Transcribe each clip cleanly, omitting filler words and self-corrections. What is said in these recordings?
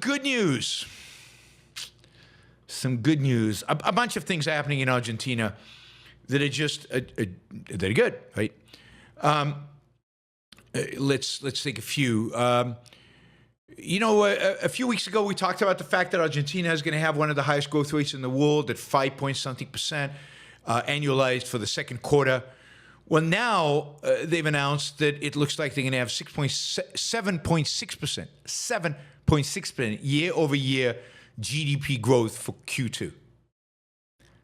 good news. Some good news. A bunch of things happening in Argentina that are just they're good, right? Let's take a few. A few weeks ago we talked about the fact that Argentina is going to have one of the highest growth rates in the world at 5-point-something% annualized for the second quarter. Well, now they've announced that it looks like they're going to have 7.6% year-over-year GDP growth for Q2.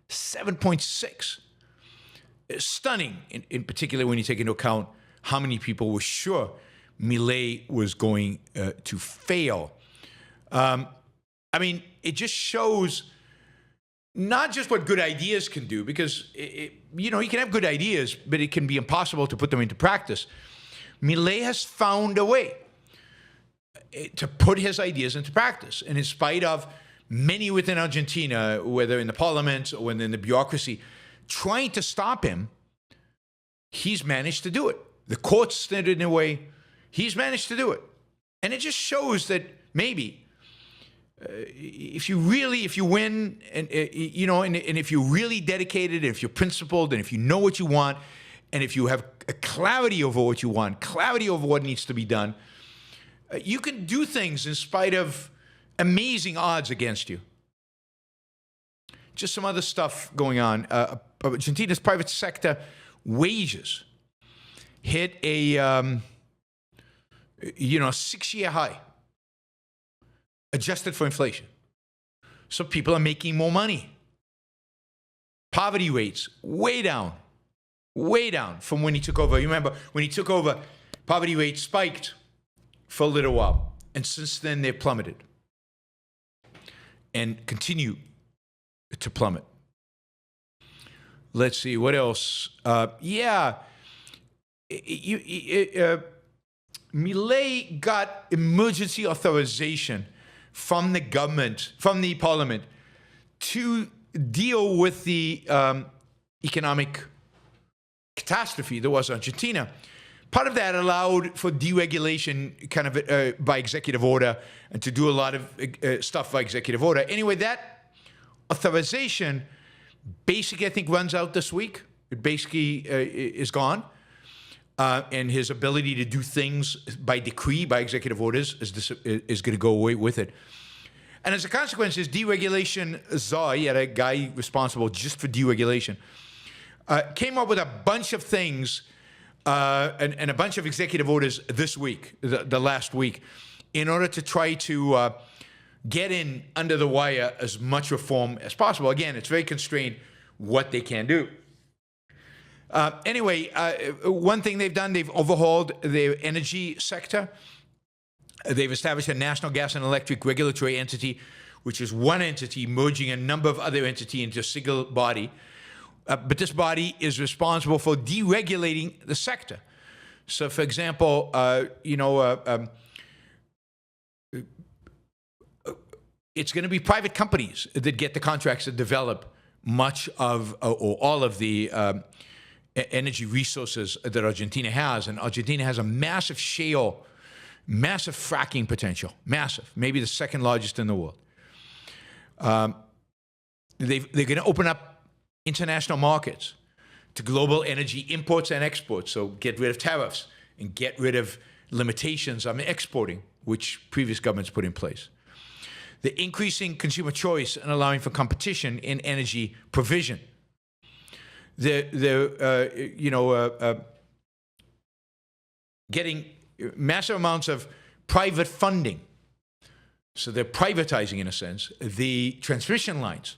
7.6. Stunning, in particular when you take into account how many people were sure Milei was going to fail. It just shows not just what good ideas can do, because you can have good ideas, but it can be impossible to put them into practice. Milei has found a way to put his ideas into practice, and in spite of many within Argentina, whether in the parliament or in the bureaucracy, trying to stop him, he's managed to do it. The courts stood in the way. He's managed to do it. And it just shows that maybe if you win, and if you're really dedicated, and if you're principled, and if you know what you want, and if you have a clarity over what you want, clarity over what needs to be done, you can do things in spite of amazing odds against you. Just some other stuff going on. Argentina's private sector wages hit a 6-year high, adjusted for inflation. So people are making more money. Poverty rates way down from when he took over. You remember when he took over, poverty rates spiked for a little while, and since then they've plummeted and continue to plummet. Let's see, what else? Milei got emergency authorization from the government, from the parliament, to deal with the economic catastrophe that was Argentina. Part of that allowed for deregulation kind of by executive order, and to do a lot of stuff by executive order. Anyway, that authorization basically, I think, runs out this week. It basically is gone. And his ability to do things by decree, by executive orders, is going to go away with it. And as a consequence, his deregulation czar, he had a guy responsible just for deregulation, came up with a bunch of things and a bunch of executive orders this week, the last week, in order to try to get in under the wire as much reform as possible. Again, it's very constrained what they can do. One thing they've done, they've overhauled their energy sector. They've established a national gas and electric regulatory entity, which is one entity merging a number of other entities into a single body. But this body is responsible for deregulating the sector. So, for example, it's going to be private companies that get the contracts that develop much of or all of the energy resources that Argentina has. And Argentina has a massive shale, massive fracking potential, massive, maybe the second largest in the world. They're going to open up international markets to global energy imports and exports, so get rid of tariffs and get rid of limitations on exporting, which previous governments put in place. The increasing consumer choice and allowing for competition in energy provision. Getting massive amounts of private funding. So they're privatizing, in a sense, the transmission lines.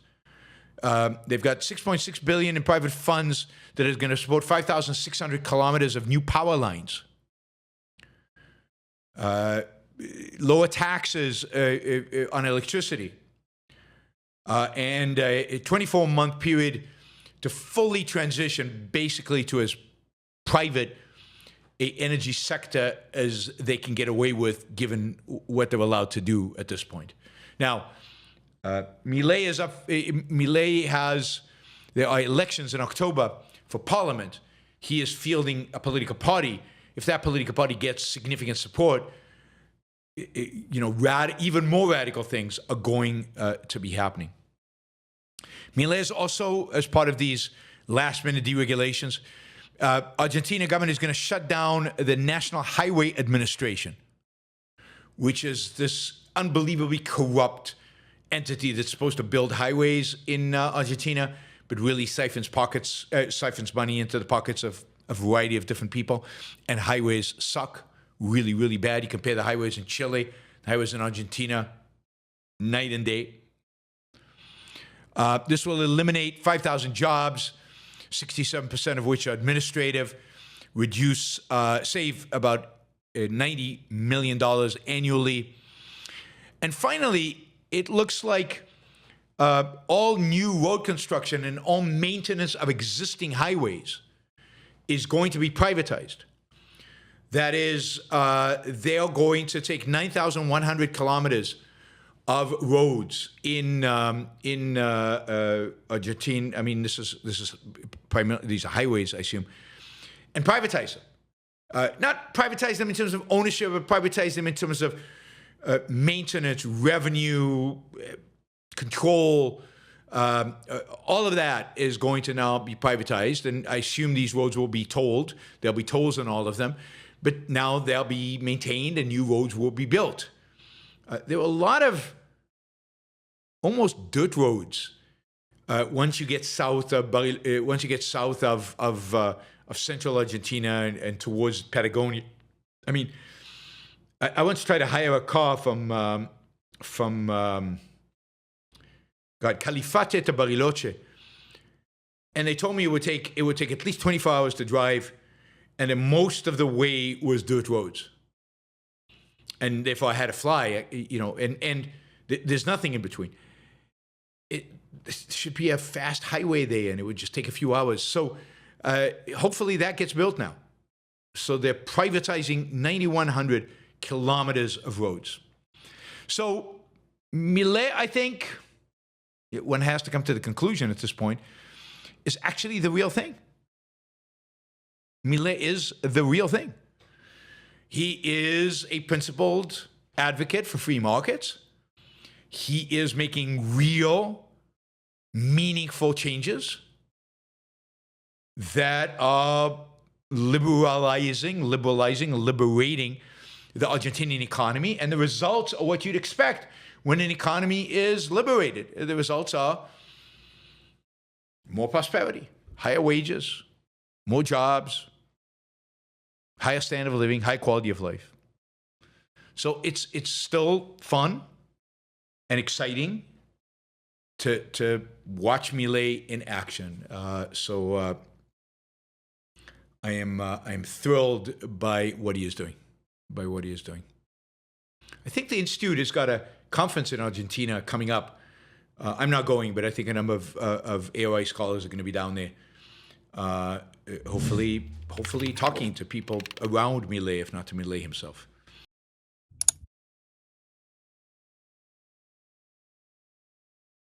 They've got $6.6 billion in private funds that is going to support 5,600 kilometers of new power lines. Lower taxes on electricity. And a 24-month period to fully transition basically to as private an energy sector as they can get away with, given what they're allowed to do at this point. Now, Milei is up. Milei has, there are elections in October for parliament. He is fielding a political party. If that political party gets significant support, even more radical things are going to be happening. Milei is also, as part of these last-minute deregulations, Argentina government is going to shut down the National Highway Administration, which is this unbelievably corrupt entity that's supposed to build highways in Argentina, but really siphons money into the pockets of a variety of different people. And highways suck really, really bad. You compare the highways in Chile, the highways in Argentina, night and day. This will eliminate 5,000 jobs, 67% of which are administrative, save about $90 million annually. And finally, it looks like all new road construction and all maintenance of existing highways is going to be privatized. That is, they're going to take 9,100 kilometers of roads in Argentina. I mean, this is primarily, these are highways, I assume, and privatize them. Not privatize them in terms of ownership, but privatize them in terms of maintenance, revenue, control. All of that is going to now be privatized, and I assume these roads will be tolled. There'll be tolls on all of them, but now they'll be maintained and new roads will be built. There were a lot of almost dirt roads once you get south of central Argentina and towards Patagonia. I mean, I once tried to hire a car from Califate to Bariloche, and they told me it would take at least 24 hours to drive, and then most of the way was dirt roads, and therefore I had to fly. And there's nothing in between. It should be a fast highway there, and it would just take a few hours. So hopefully that gets built now. So they're privatizing 9,100 kilometers of roads. So Milei, I think, one has to come to the conclusion at this point, is actually the real thing. Milei is the real thing. He is a principled advocate for free markets. He is making real, meaningful changes that are liberating the Argentinian economy. And the results are what you'd expect when an economy is liberated. The results are more prosperity, higher wages, more jobs, higher standard of living, high quality of life. So it's still fun and exciting to watch Milei in action. I am thrilled by what he is doing. I think the Institute has got a conference in Argentina coming up. I'm not going, but I think a number of AOI scholars are going to be down there. Hopefully talking to people around Milei, if not to Milei himself.